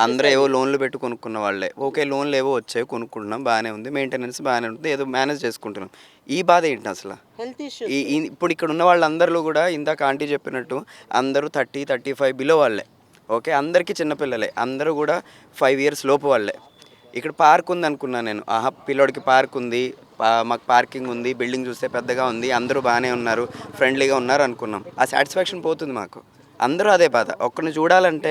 అందరూ ఏవో లోన్లు పెట్టి కొనుక్కున్న వాళ్ళే. ఓకే, లోన్లు ఏవో వచ్చాయి కొనుక్కుంటున్నాం, బాగానే ఉంది, మెయింటెనెన్స్ బాగానే ఉంటుంది, ఏదో మేనేజ్ చేసుకుంటున్నాం. ఈ బాధ ఏంటి అసలు? హెల్త్ ఈ ఇష్యూస్. ఇప్పుడు ఇక్కడ ఉన్న వాళ్ళందరిలో కూడా ఇందాక ఆంటీ చెప్పినట్టు అందరూ 30-35 బిలో వాళ్ళే. ఓకే, అందరికీ చిన్నపిల్లలే, అందరూ కూడా 5 ఇయర్స్ లోపు వాళ్ళే. ఇక్కడ పార్క్ ఉంది అనుకున్నాను నేను. ఆహా, పిల్లోడికి పార్క్ ఉంది, మాకు పార్కింగ్ ఉంది, బిల్డింగ్ చూస్తే పెద్దగా ఉంది, అందరూ బాగానే ఉన్నారు, ఫ్రెండ్లీగా ఉన్నారు అనుకున్నాం. ఆ సాటిస్ఫాక్షన్ పోతుంది మాకు. అందరూ అదే బాధ. ఒక్కరిని చూడాలంటే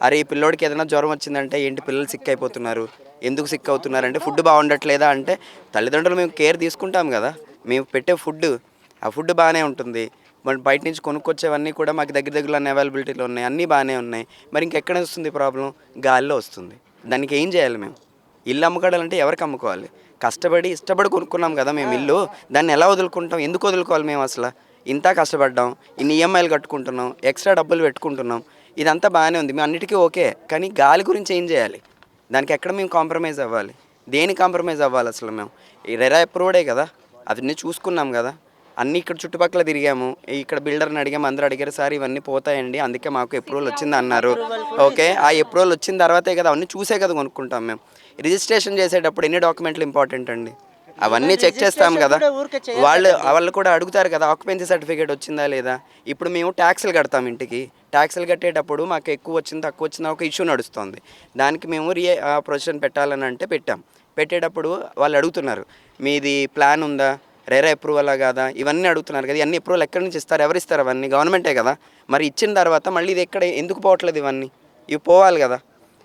అరే ఈ పిల్లోడికి ఏదైనా జ్వరం వచ్చిందంటే ఏంటి పిల్లలు సిక్ అయిపోతున్నారు, ఎందుకు సిక్ అవుతున్నారంటే ఫుడ్ బాగుండట్లేదా అంటే తల్లిదండ్రులు మేము కేర్ తీసుకుంటాం కదా, మేము పెట్టే ఫుడ్ ఆ ఫుడ్ బాగానే ఉంటుంది. మరి బయట నుంచి కొనుక్కొచ్చేవన్నీ కూడా మాకు దగ్గర దగ్గరలో అన్ని అవైలబిలిటీలో ఉన్నాయి, అన్నీ బాగానే ఉన్నాయి. మరి ఇంకెక్కడ వస్తుంది ప్రాబ్లం? గాలిలో వస్తుంది. దానికి ఏం చేయాలి మేము? ఇల్లు అమ్ముకోవాలంటే ఎవరికి అమ్ముకోవాలి? కష్టపడి ఇష్టపడి కొనుక్కున్నాం కదా మేము ఇల్లు, దాన్ని ఎలా వదులుకుంటాం? ఎందుకు వదులుకోవాలి మేము అసలు? ఇంత కష్టపడ్డాం, ఇన్ని ఈఎంఐలు కట్టుకుంటున్నాం, ఎక్స్ట్రా డబ్బులు పెట్టుకుంటున్నాం, ఇదంతా బాగానే ఉంది, మేము అన్నిటికీ ఓకే. కానీ గాలి గురించి ఏం చేయాలి? దానికి ఎక్కడ మేము కాంప్రమైజ్ అవ్వాలి? దేని కాంప్రమైజ్ అవ్వాలి అసలు మేము? ఈ రెరా అప్రూవ్డే కదా, అవన్నీ చూసుకున్నాం కదా, అన్నీ ఇక్కడ చుట్టుపక్కల తిరిగాము, ఇక్కడ బిల్డర్ని అడిగాము, అందరూ అడిగారు సార్ ఇవన్నీ పోతాయండి అందుకే మాకు అప్రూవల్ వచ్చింది అన్నారు. ఓకే, ఆ అప్రూవల్ వచ్చిన తర్వాతే కదా, అవన్నీ చూసే కదా కొనుక్కుంటాం మేము. రిజిస్ట్రేషన్ చేసేటప్పుడు ఎన్ని డాక్యుమెంట్లు ఇంపార్టెంట్ అండి? అవన్నీ చెక్ చేస్తాం కదా. వాళ్ళు కూడా అడుగుతారు కదా ఆక్యుపెన్సీ సర్టిఫికేట్ వచ్చిందా లేదా. ఇప్పుడు మేము ట్యాక్స్లు కడతాం ఇంటికి, ట్యాక్స్లు కట్టేటప్పుడు మాకు ఎక్కువ వచ్చింది తక్కువ వచ్చిందా ఒక ఇష్యూ నడుస్తుంది. దానికి మేము ప్రొసెషన్ పెట్టాలని అంటే పెట్టేటప్పుడు వాళ్ళు అడుగుతున్నారు మీది ప్లాన్ ఉందా, రెరా అప్రూవలా కాదా, ఇవన్నీ అడుగుతున్నారు కదా. ఇవన్నీ అప్రూవల్ ఎక్కడి నుంచి ఇస్తారు, ఎవరు ఇస్తారు? అవన్నీ గవర్నమెంటే కదా. మరి ఇచ్చిన తర్వాత మళ్ళీ ఇది ఎక్కడ ఎందుకు పోవట్లేదు? ఇవి పోవాలి కదా.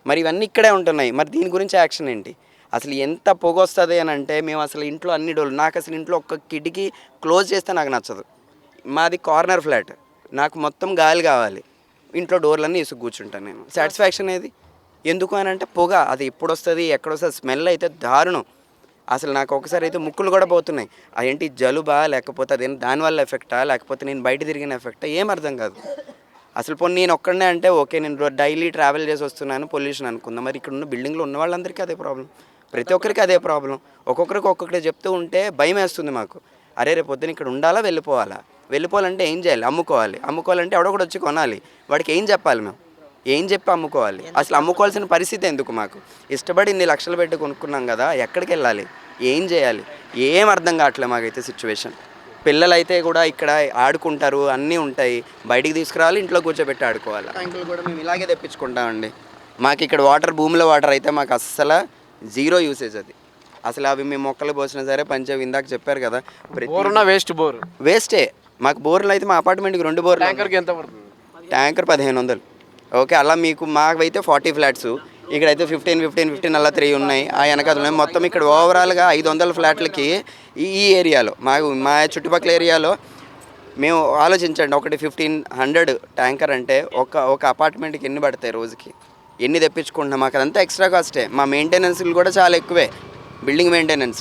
మరి ఇవన్నీ ఇక్కడే ఉంటున్నాయి, మరి దీని గురించి యాక్షన్ ఏంటి? అసలు ఎంత పొగ వస్తుంది అని అంటే మేము అసలు ఇంట్లో అన్ని డోర్లు, నాకు అసలు ఇంట్లో ఒక్క కిటికీ క్లోజ్ చేస్తే నాకు నచ్చదు. మాది కార్నర్ ఫ్లాట్, నాకు మొత్తం గాలి కావాలి, ఇంట్లో డోర్లన్నీ వేసుకు కూర్చుంటాను నేను. సాటిస్ఫాక్షన్ ఏది? ఎందుకు అని అంటే పొగ, అది ఎప్పుడు వస్తుంది ఎక్కడ వస్తుంది, స్మెల్ అయితే దారుణం. అసలు నాకు ఒకసారి అయితే ముక్కులు కూడా పోతున్నాయి. అదేంటి జలుబా లేకపోతే అదేం దానివల్ల ఎఫెక్టా లేకపోతే నేను బయట తిరిగిన ఎఫెక్టా ఏం అర్థం కాదు. అసలు పోనీ నేను ఒక్కడనే అంటే ఓకే, నేను డైలీ ట్రావెల్ చేసి వస్తున్నాను పొల్యూషన్ అనుకుందాం, మరి ఇక్కడ ఉన్న బిల్డింగ్లో ఉన్న వాళ్ళందరికీ అదే ప్రాబ్లం, ప్రతి ఒక్కరికి అదే ప్రాబ్లం. ఒక్కొక్కరికి ఒక్కొక్కటి చెప్తూ ఉంటే భయం వేస్తుంది మాకు. అరే రేపు పొద్దున ఇక్కడ ఉండాలా వెళ్ళిపోవాలా? వెళ్ళిపోవాలంటే ఏం చేయాలి? అమ్ముకోవాలంటే ఎవడో కూడా వచ్చి కొనాలి, వాడికి ఏం చెప్పాలి మేము? ఏం చెప్పి అమ్ముకోవాలి? అసలు అమ్ముకోవాల్సిన పరిస్థితి ఎందుకు మాకు? ఇష్టపడి ఇన్ని లక్షలు పెట్టి కొనుక్కున్నాం కదా, ఎక్కడికి వెళ్ళాలి? ఏం చేయాలి? ఏం అర్థం కావట్లేదు మాకైతే సిచ్యువేషన్. పిల్లలైతే కూడా ఇక్కడ ఆడుకుంటారు, అన్నీ ఉంటాయి, బయటికి తీసుకురావాలి, ఇంట్లో కూర్చోబెట్టి ఆడుకోవాలి. ట్యాంకులు కూడా మేము ఇలాగే తెప్పించుకుంటామండి. మాకు ఇక్కడ వాటర్, భూమిలో వాటర్ అయితే మాకు అస్సలు జీరో యూసేజ్. అది అసలు అవి మేము మొక్కలు పోసినా సరే పంచేవి, ఇందాక చెప్పారు కదా వేస్టే. మాకు బోర్లు అయితే మా అపార్ట్మెంట్కి 2 బోర్లు. ట్యాంకర్ 1500. ఓకే, అలా మీకు మాకైతే 40 ఫ్లాట్స్, ఇక్కడైతే 15 అలా 3 ఉన్నాయి. ఆ వెనకాల మొత్తం ఇక్కడ ఓవరాల్గా 500 ఫ్లాట్లకి ఈ ఏరియాలో మా చుట్టుపక్కల ఏరియాలో మేము ఆలోచించండి, ఒకటి 1500 ట్యాంకర్ అంటే ఒక అపార్ట్మెంట్కి ఎన్ని పడతాయి రోజుకి? ఎన్ని తెప్పించుకుంటున్నాం? మాకు అదంతా ఎక్స్ట్రా కాస్టే. మా మెయింటెనెన్స్లు కూడా చాలా ఎక్కువే, బిల్డింగ్ మెయింటెనెన్స్.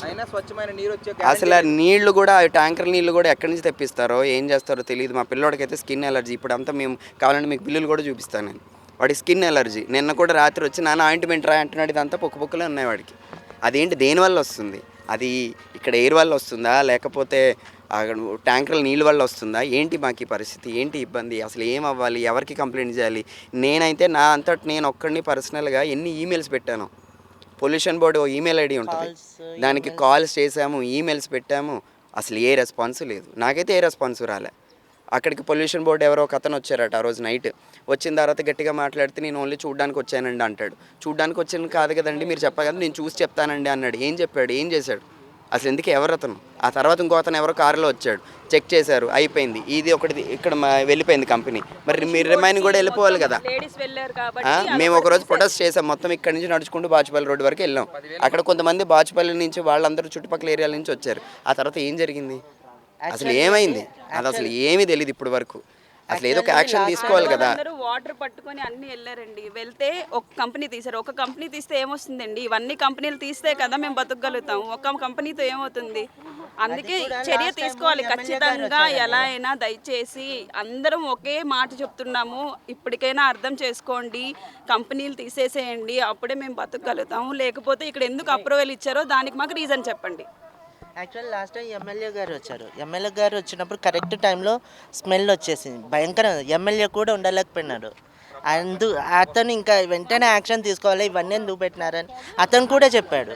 అసలు నీళ్లు కూడా, ట్యాంకర్ నీళ్లు కూడా ఎక్కడి నుంచి తెప్పిస్తారో ఏం చేస్తారో తెలియదు. మా పిల్లోడికైతే స్కిన్ ఎలర్జీ. ఇప్పుడు అంతా మేము కావాలంటే మీకు బిల్లులు కూడా చూపిస్తాను నేను. వాడి స్కిన్ ఎలర్జీ. నిన్న కూడా రాత్రి వచ్చి నాన్న ఆయింట్మెంట్ రా అంటున్నాడు. ఇదంతా పొక్కులే ఉన్నాయి వాడికి. అదేంటి దేనివల్ల వస్తుంది? అది ఇక్కడ ఎయిర్ వల్ల వస్తుందా లేకపోతే ట్యాంకర్ల నీళ్ళ వల్ల వస్తుందా? ఏంటి మాకు ఈ పరిస్థితి? ఏంటి ఇబ్బంది? అసలు ఏం అవ్వాలి? ఎవరికి కంప్లైంట్ చేయాలి? నేనైతే నా అంతటి నేను ఒక్కడిని పర్సనల్గా ఎన్ని ఈమెయిల్స్ పెట్టాను. పొల్యూషన్ బోర్డు ఈమెయిల్ ఐడి ఉంటుంది, దానికి కాల్స్ చేసాము, ఈమెయిల్స్ పెట్టాము, అసలు ఏ రెస్పాన్స్ లేదు. నాకైతే ఏ రెస్పాన్స్ రాలే. అక్కడికి పొల్యూషన్ బోర్డు ఎవరో ఒక అతను వచ్చారట ఆ రోజు నైట్. వచ్చిన తర్వాత గట్టిగా మాట్లాడితే నేను ఓన్లీ చూడడానికి వచ్చానండి అంటాడు. చూడడానికి వచ్చాను కాదు కదండి, మీరు చెప్పాలి కదా, నేను చూసి చెప్తానండి అన్నాడు. ఏం చెప్పాడు? ఏం చేశాడు? అసలు ఎందుకు? ఎవరు అతను? ఆ తర్వాత ఇంకో అతను ఎవరో కారులో వచ్చాడు, చెక్ చేశారు, అయిపోయింది. ఇది ఒకటి ఇక్కడ వెళ్ళిపోయింది కంపెనీ. మరి మీరు రిమైనింగ్ కూడా వెళ్ళిపోవాలి కదా. మేము ఒకరోజు ప్రొటెస్ట్ చేసాం, మొత్తం ఇక్కడ నుంచి నడుచుకుంటూ బాచుపల్లి రోడ్డు వరకు వెళ్ళాం. అక్కడ కొంతమంది బాచుపల్లి నుంచి వాళ్ళందరూ చుట్టుపక్కల ఏరియాల నుంచి వచ్చారు. ఆ తర్వాత ఏం జరిగింది? అసలు ఏమైంది? అది అసలు ఏమీ తెలియదు ఇప్పుడు వరకు. అసలు ఏదో ఒక యాక్షన్ తీసుకోవాలి కదా. వాటర్ పట్టుకొని అన్ని వెళ్ళారండి. వెళ్తే ఒక కంపెనీ తీశారు. ఒక కంపెనీ తీస్తే ఏమొస్తుందండి? ఇవన్నీ కంపెనీలు తీస్తే కదా మేము బతకగలుగుతాం. ఒక కంపెనీతో ఏమవుతుంది? అందుకే చర్య తీసుకోవాలి ఖచ్చితంగా. ఎలా అయినా దయచేసి అందరం ఒకే మాట చెప్తున్నాము, ఇప్పటికైనా అర్థం చేసుకోండి, కంపెనీలు తీసేసేయండి, అప్పుడే మేము బతకగలుగుతాము. లేకపోతే ఇక్కడ ఎందుకు అప్రూవల్ ఇచ్చారో దానికి మాకు రీజన్ చెప్పండి. యాక్చువల్ లాస్ట్ టైం ఎమ్మెల్యే గారు వచ్చారు. ఎమ్మెల్యే గారు వచ్చినప్పుడు కరెక్ట్ టైంలో స్మెల్ వచ్చేసింది భయంకరంగా. ఎమ్మెల్యే కూడా ఉండలేకపోయినాడు. అతను ఇంకా వెంటనే యాక్షన్ తీసుకోవాలి, ఇవన్నీ ఎందుకు పెట్టినారని అతను కూడా చెప్పాడు.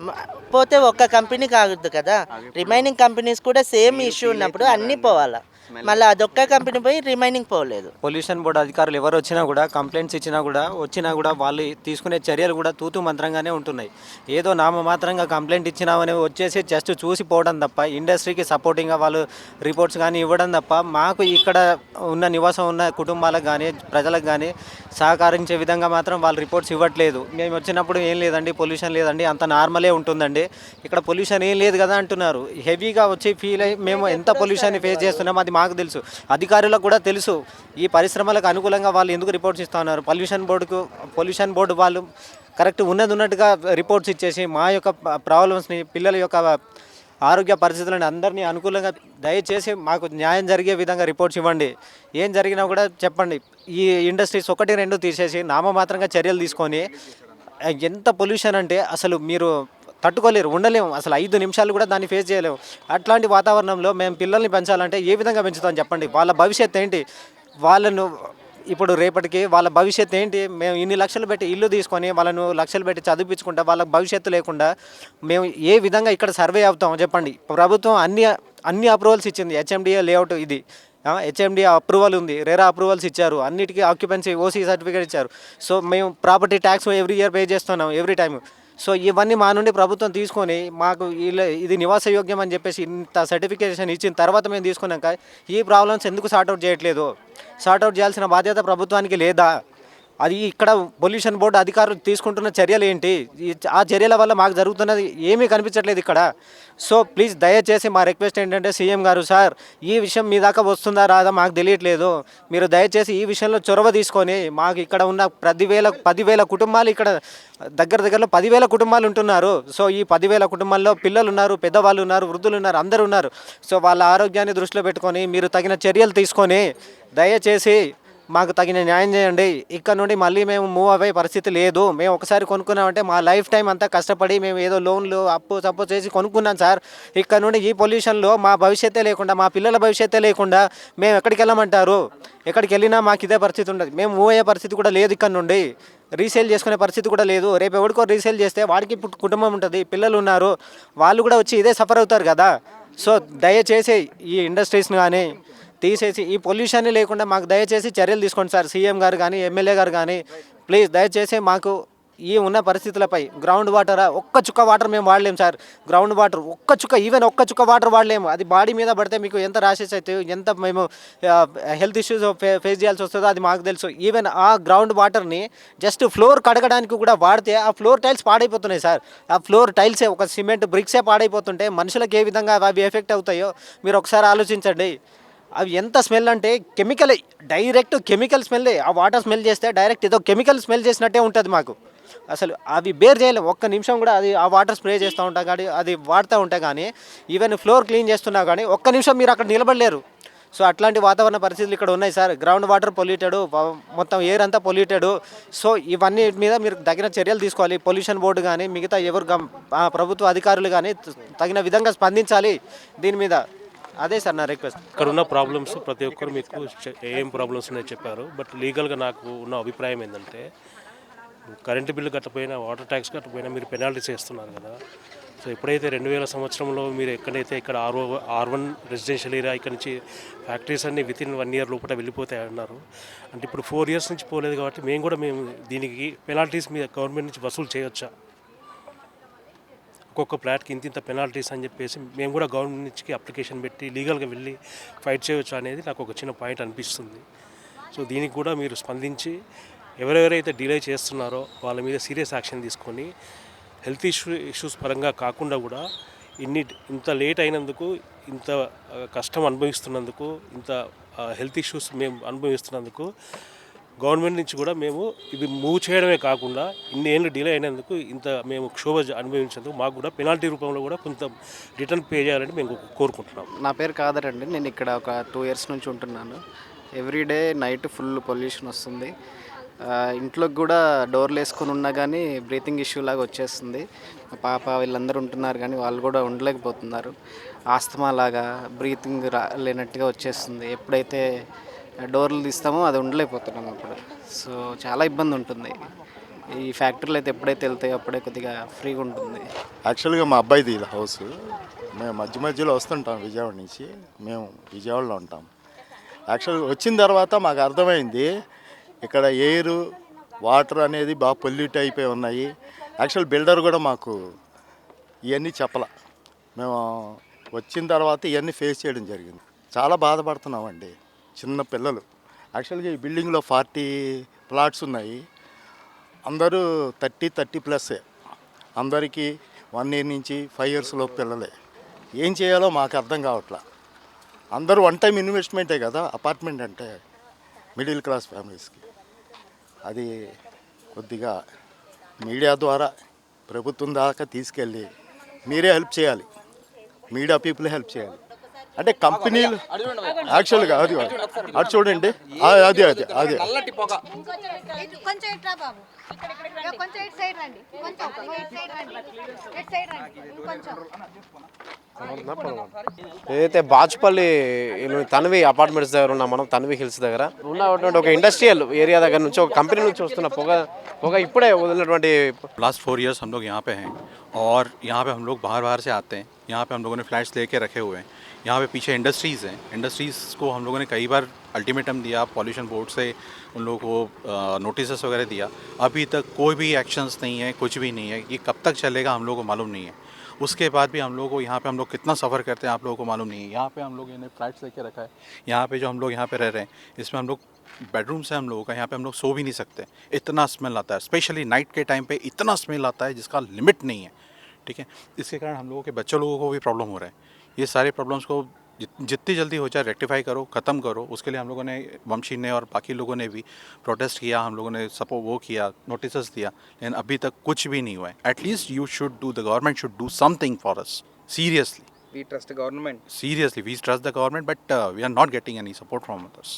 మ- పోతే ఒక్క కంపెనీ కాదు కదా, రిమైనింగ్ కంపెనీస్ కూడా సేమ్ ఇష్యూ ఉన్నప్పుడు అన్నీ పోవాలా, మళ్ళీ అదొక్క కంపెనీ పోయి రిమైనింగ్ పోలేదు. పొల్యూషన్ బోర్డు అధికారులు ఎవరు వచ్చినా కూడా కంప్లైంట్స్ వచ్చినా కూడా వాళ్ళు తీసుకునే చర్యలు కూడా తూతు మంత్రంగానే ఉంటున్నాయి. ఏదో నామమాత్రంగా కంప్లైంట్ ఇచ్చినామని వచ్చేసి జస్ట్ చూసి పోవడం తప్ప, ఇండస్ట్రీకి సపోర్టింగ్గా వాళ్ళు రిపోర్ట్స్ కానీ ఇవ్వడం తప్ప, మాకు ఇక్కడ ఉన్న నివాసం ఉన్న కుటుంబాలకు కానీ ప్రజలకు కానీ సహకరించే విధంగా మాత్రం వాళ్ళు రిపోర్ట్స్ ఇవ్వట్లేదు. మేము వచ్చినప్పుడు ఏం లేదండి, పొల్యూషన్ లేదండి, అంత నార్మలే ఉంటుందండి, ఇక్కడ పొల్యూషన్ ఏం లేదు కదా అంటున్నారు. హెవీగా వచ్చి ఫీల్ అయ్యి మేము ఎంత పొల్యూషన్ని ఫేస్ చేస్తున్నాం అది మాకు తెలుసు, అధికారులకు కూడా తెలుసు. ఈ పరిశ్రమలకు అనుకూలంగా వాళ్ళు ఎందుకు రిపోర్ట్స్ ఇస్తూ ఉన్నారు? పొల్యూషన్ బోర్డు వాళ్ళు కరెక్ట్ ఉన్నట్టుగా రిపోర్ట్స్ ఇచ్చేసి మా యొక్క ప్రాబ్లమ్స్ని, పిల్లల యొక్క ఆరోగ్య పరిస్థితులను అందరినీ అనుకూలంగా దయచేసి మాకు న్యాయం జరిగే విధంగా రిపోర్ట్స్ ఇవ్వండి. ఏం జరిగినా కూడా చెప్పండి. ఈ ఇండస్ట్రీస్ 1-2 తీసేసి నామమాత్రంగా చర్యలు తీసుకొని, ఎంత పొల్యూషన్ అంటే అసలు మీరు తట్టుకోలేరు, ఉండలేము, అసలు 5 నిమిషాలు కూడా దాన్ని ఫేస్ చేయలేము. అట్లాంటి వాతావరణంలో మేము పిల్లల్ని పెంచాలంటే ఏ విధంగా పెంచుతాం చెప్పండి? వాళ్ళ భవిష్యత్తు ఏంటి? వాళ్ళను ఇప్పుడు రేపటికి వాళ్ళ భవిష్యత్తు ఏంటి? మేము ఇన్ని లక్షలు పెట్టి ఇల్లు తీసుకొని వాళ్ళను లక్షలు పెట్టి చదివించుకుంటా వాళ్ళ భవిష్యత్తు లేకుండా మేము ఏ విధంగా ఇక్కడ సర్వే అవుతాం చెప్పండి? ప్రభుత్వం అన్ని అప్రూవల్స్ ఇచ్చింది. హెచ్ఎండిఏ లేఅవుట్ ఇది, హెచ్ఎండిఏ అప్రూవల్ ఉంది, రెరా అప్రూవల్స్ ఇచ్చారు, అన్నిటికీ ఆక్యుపెన్సీ ఓసీ సర్టిఫికేట్ ఇచ్చారు. సో మేము property tax every year pay చేస్తున్నాం ఎవ్రీ టైం. సో ఇవన్నీ మా నుండి ప్రభుత్వం తీసుకొని మాకు ఇది నివాస యోగ్యం అని చెప్పేసి ఇంత సర్టిఫికేషన్ ఇచ్చిన తర్వాత మేము తీసుకున్నాక ఈ ప్రాబ్లమ్స్ ఎందుకు సార్ట్అవుట్ చేయట్లేదు? సార్ట్అవుట్ చేయాల్సిన బాధ్యత ప్రభుత్వానికి లేదా? అది ఇక్కడ పొల్యూషన్ బోర్డు అధికారులు తీసుకుంటున్న చర్యలు ఏంటి? ఆ చర్యల వల్ల మాకు జరుగుతున్నది ఏమీ కనిపించట్లేదు ఇక్కడ. సో ప్లీజ్ దయచేసి మా రిక్వెస్ట్ ఏంటంటే సీఎం గారు, సార్ ఈ విషయం మీ దాకా వస్తుందా రాదా మాకు తెలియట్లేదు, మీరు దయచేసి ఈ విషయంలో చొరవ తీసుకొని మాకు ఇక్కడ ఉన్న 10,000 కుటుంబాలు, ఇక్కడ దగ్గరలో 10,000 కుటుంబాలు ఉంటున్నారు. సో ఈ 10,000 కుటుంబాల్లో పిల్లలు ఉన్నారు, పెద్దవాళ్ళు ఉన్నారు, వృద్ధులు ఉన్నారు, అందరూ ఉన్నారు. సో వాళ్ళ ఆరోగ్యాన్ని దృష్టిలో పెట్టుకొని మీరు తగిన చర్యలు తీసుకొని దయచేసి మాకు తగిన న్యాయం చేయండి. ఇక్కడ నుండి మళ్ళీ మేము మూవ్ అయ్యే పరిస్థితి లేదు. మేము ఒకసారి కొనుక్కున్నామంటే మా లైఫ్ టైం అంతా కష్టపడి మేము ఏదో లోన్లు అప్పు చేసి కొనుక్కున్నాం సార్. ఇక్కడ నుండి ఈ పొల్యూషన్లో మా భవిష్యత్తే లేకుండా, మా పిల్లల భవిష్యత్తే లేకుండా మేము ఎక్కడికి వెళ్ళమంటారు? ఎక్కడికి వెళ్ళినా మాకు ఇదే పరిస్థితి ఉండదు. మేము మూవ్ అయ్యే పరిస్థితి కూడా లేదు, ఇక్కడ నుండి రీసేల్ చేసుకునే పరిస్థితి కూడా లేదు. రేపు ఎవరికో రీసేల్ చేస్తే వాడికి కుటుంబం ఉంటుంది, పిల్లలు ఉన్నారు, వాళ్ళు కూడా వచ్చి ఇదే సఫర్ అవుతారు కదా. సో దయచేసి ఈ ఇండస్ట్రీస్ని కానీ తీసేసి ఈ పొల్యూషన్ని లేకుండా మాకు దయచేసి చర్యలు తీసుకోండి సార్. సీఎం గారు కానీ ఎమ్మెల్యే గారు కానీ ప్లీజ్ దయచేసి మాకు ఈ ఉన్న పరిస్థితులపై గ్రౌండ్ వాటర్, ఒక్క చుక్క వాటర్ మేము వాడలేము సార్. గ్రౌండ్ వాటర్ ఒక్క చుక్క వాటర్ వాడలేము. అది బాడీ మీద పడితే మీకు ఎంత ర్యాషెస్ అయితే, ఎంత మేము హెల్త్ ఇష్యూస్ ఫేస్ చేయాల్సి వస్తుందో అది మాకు తెలుసు. ఈవెన్ ఆ గ్రౌండ్ వాటర్ని జస్ట్ ఫ్లోర్ కడగడానికి కూడా వాడితే ఆ ఫ్లోర్ టైల్స్ పాడైపోతున్నాయి సార్. ఆ ఫ్లోర్ టైల్సే, ఒక సిమెంట్ బ్రిక్సే పాడైపోతుంటే మనుషులకు ఏ విధంగా అవి ఎఫెక్ట్ అవుతాయో మీరు ఒకసారి ఆలోచించండి. అవి ఎంత స్మెల్ అంటే డైరెక్ట్ కెమికల్ స్మెల్లే. ఆ వాటర్ స్మెల్ చేస్తే డైరెక్ట్ ఏదో కెమికల్ స్మెల్ చేసినట్టే ఉంటుంది మాకు. అసలు అవి బేర్ చేయలేము. ఒక్క నిమిషం కూడా అది ఆ వాటర్ స్ప్రే చేస్తూ ఉంటా కానీ, అది వాడుతూ ఉంటా కానీ, ఈవెన్ ఫ్లోర్ క్లీన్ చేస్తున్నా కానీ ఒక్క నిమిషం మీరు అక్కడ నిలబడలేరు. సో అట్లాంటి వాతావరణ పరిస్థితులు ఇక్కడ ఉన్నాయి సార్. గ్రౌండ్ వాటర్ పొల్యూటెడ్, మొత్తం ఎయిర్ అంతా పొల్యూటెడ్. సో ఇవన్నీ మీద మీరు తగిన చర్యలు తీసుకోవాలి. పొల్యూషన్ బోర్డు కానీ మిగతా ప్రభుత్వ అధికారులు కానీ తగిన విధంగా స్పందించాలి దీని మీద. అదే సార్ నా రిక్వెస్ట్. ఇక్కడ ఉన్న ప్రాబ్లమ్స్ ప్రతి ఒక్కరు మీకు ఏం ప్రాబ్లమ్స్ ఉన్నాయో చెప్పారు. బట్ లీగల్గా నాకు ఉన్న అభిప్రాయం ఏంటంటే, కరెంటు బిల్లు కట్టపోయినా, వాటర్ ట్యాక్స్ కట్టపోయినా మీరు పెనాల్టీస్ వేస్తున్నారు కదా. సో ఎప్పుడైతే 2000 సంవత్సరంలో మీరు ఎక్కడైతే ఇక్కడ R1 రెసిడెన్షియల్ ఏరియా ఇక్కడ నుంచి ఫ్యాక్టరీస్ అన్నీ వితిన్ 1 ఇయర్ లోపల వెళ్ళిపోతాయి అన్నారు. అంటే ఇప్పుడు 4 ఇయర్స్ నుంచి పోలేదు కాబట్టి మేము దీనికి పెనాల్టీస్ మీద గవర్నమెంట్ నుంచి వసూలు చేయొచ్చా? ఒక్కొక్క ఫ్లాట్కి ఇంత పెనాల్టీస్ అని చెప్పేసి మేము కూడా గవర్నమెంట్ నుంచి అప్లికేషన్ పెట్టి లీగల్గా వెళ్ళి ఫైట్ చేయొచ్చు అనేది నాకు ఒక చిన్న పాయింట్ అనిపిస్తుంది. సో దీనికి కూడా మీరు స్పందించి ఎవరెవరైతే డిలే చేస్తున్నారో వాళ్ళ మీద సీరియస్ యాక్షన్ తీసుకొని, హెల్త్ ఇష్యూస్ పరంగా కాకుండా కూడా ఇంత లేట్ అయినందుకు, ఇంత కష్టం అనుభవిస్తున్నందుకు, ఇంత హెల్త్ ఇష్యూస్ మేము అనుభవిస్తున్నందుకు గవర్నమెంట్ నుంచి కూడా మేము ఇది మూవ్ చేయడమే కాకుండా ఇన్ని ఏళ్ళు డిలే అయినందుకు, ఇంత మేము క్షోభ అనుభవించేందుకు మాకు కూడా పెనాల్టీ రూపంలో కూడా కొంత రిటర్న్ పే చేయాలని మేము కోరుకుంటున్నాం. నా పేరు కాదర్ అండి. నేను ఇక్కడ ఒక 2 ఇయర్స్ నుంచి ఉంటున్నాను. ఎవ్రీడే నైట్ ఫుల్ పొల్యూషన్ వస్తుంది. ఇంట్లోకి కూడా డోర్లు వేసుకొని ఉన్నా కానీ బ్రీతింగ్ ఇష్యూ లాగా వచ్చేస్తుంది. పాప వీళ్ళందరూ ఉంటున్నారు కానీ వాళ్ళు కూడా ఉండలేకపోతున్నారు. ఆస్తమా లాగా బ్రీతింగ్ లేనట్టుగా వచ్చేస్తుంది. ఎప్పుడైతే డోర్లు తీస్తామో అది ఉండలేకపోతున్నాం అప్పుడు. సో చాలా ఇబ్బంది ఉంటుంది. ఈ ఫ్యాక్టరీలు అయితే ఎప్పుడైతే వెళ్తాయో అప్పుడే కొద్దిగా ఫ్రీగా ఉంటుంది. యాక్చువల్గా మా అబ్బాయిది ఇలా హౌస్. మేము మధ్యలో వస్తుంటాం విజయవాడ నుంచి. మేము విజయవాడలో ఉంటాం. యాక్చువల్గా వచ్చిన తర్వాత మాకు అర్థమైంది ఇక్కడ ఎయిర్ వాటర్ అనేది బాగా పొల్యూట్ అయిపోయి ఉన్నాయి. యాక్చువల్ బిల్డర్ కూడా మాకు ఇవన్నీ చెప్పాల. మేము వచ్చిన తర్వాత ఇవన్నీ ఫేస్ చేయడం జరిగింది. చాలా బాధపడుతున్నామండి. చిన్న పిల్లలు యాక్చువల్గా ఈ బిల్డింగ్లో 40 ప్లాట్స్ ఉన్నాయి. అందరూ 30+ అందరికీ 1 year నుంచి 5 years లోపు పిల్లలే. ఏం చేయాలో మాకు అర్థం కావట్లా. అందరూ వన్ టైం ఇన్వెస్ట్మెంటే కదా అపార్ట్మెంట్ అంటే మిడిల్ క్లాస్ ఫ్యామిలీస్కి. అది కొద్దిగా మీడియా ద్వారా ప్రభుత్వం దాకా తీసుకెళ్ళి మీరే హెల్ప్ చేయాలి. మీడియా పీపుల్ హెల్ప్ చేయాలి. అంటే కంపెనీలు యాక్చువల్గా అది అది చూడండి, అది అది అది కొంచెం ఇట్రా బాబు, కొంచెం ఇటు సైడ్ రండి, కొంచెం ఇటు సైడ్ రండి, ఇటు సైడ్ రండి, ఇంకొంచెం. ఏదైతే బాచుపల్లి తన్వి అపార్ట్మెంట్స్ దగ్గర ఉన్నాం మనం, తన్వి హిల్స్ దగ్గర ఉన్నటువంటి ఒక ఇండస్ట్రియల్ ఏరియా దగ్గర నుంచి ఒక కంపెనీ నుంచి వస్తున్న పొగ ఇప్పుడే వదిలినటువంటి. लास्ट 4 years हम लोग यहाँ पे हैं और यहाँ पे हम लोग बाहर से आते हैं. यहाँ पे हम लोगों ने फ्लैट्स लेके रखे हुए हैं. यहाँ पे पीछे इंडस्ट्रीज़ हैं. इंडस्ट्रीज़ को हम लोगों ने कई बार अल्टीमेटम दिया, पॉल्यूशन बोर्ड से उन लोगों को नोटिस वगैरह दिया. अभी तक कोई भी एक्शंस नहीं है, कुछ भी नहीं है. ये कब तक चलेगा हम लोगों को मालूम नहीं है. उसके बाद भी हम लोग को यहाँ पे हम लोग कितना सफ़र करते हैं आप लोगों को मालूम नहीं है. यहाँ पे हम लोग इन्हें फ्लैट्स लेके रखा है. यहाँ पे जो हम लोग यहाँ पे रह रहे हैं इसमें हम लोग बेडरूम से हम लोगों का यहाँ पे हम लोग सो भी नहीं सकते. इतना स्मेल आता है, स्पेशली नाइट के टाइम पे इतना स्मेल आता है जिसका लिमिट नहीं है. ठीक है, इसके कारण हम लोगों के बच्चों लोगों को भी प्रॉब्लम हो रहा है. ये सारे प्रॉब्लम्स को जितनी जल्दी हो जाए रेक्टिफाई करो, ख़त्म करो. उसके लिए हम लोगों ने, वंशी ने और बाकी लोगों ने भी प्रोटेस्ट किया. हम लोगों ने सपोर्ट वो किया, नोटिस दिया, लेकिन अभी तक कुछ भी नहीं हुआ है. At least you should do, the government should do something for us. Seriously. We trust the government. Seriously, we trust the government, but we are not getting any support from others.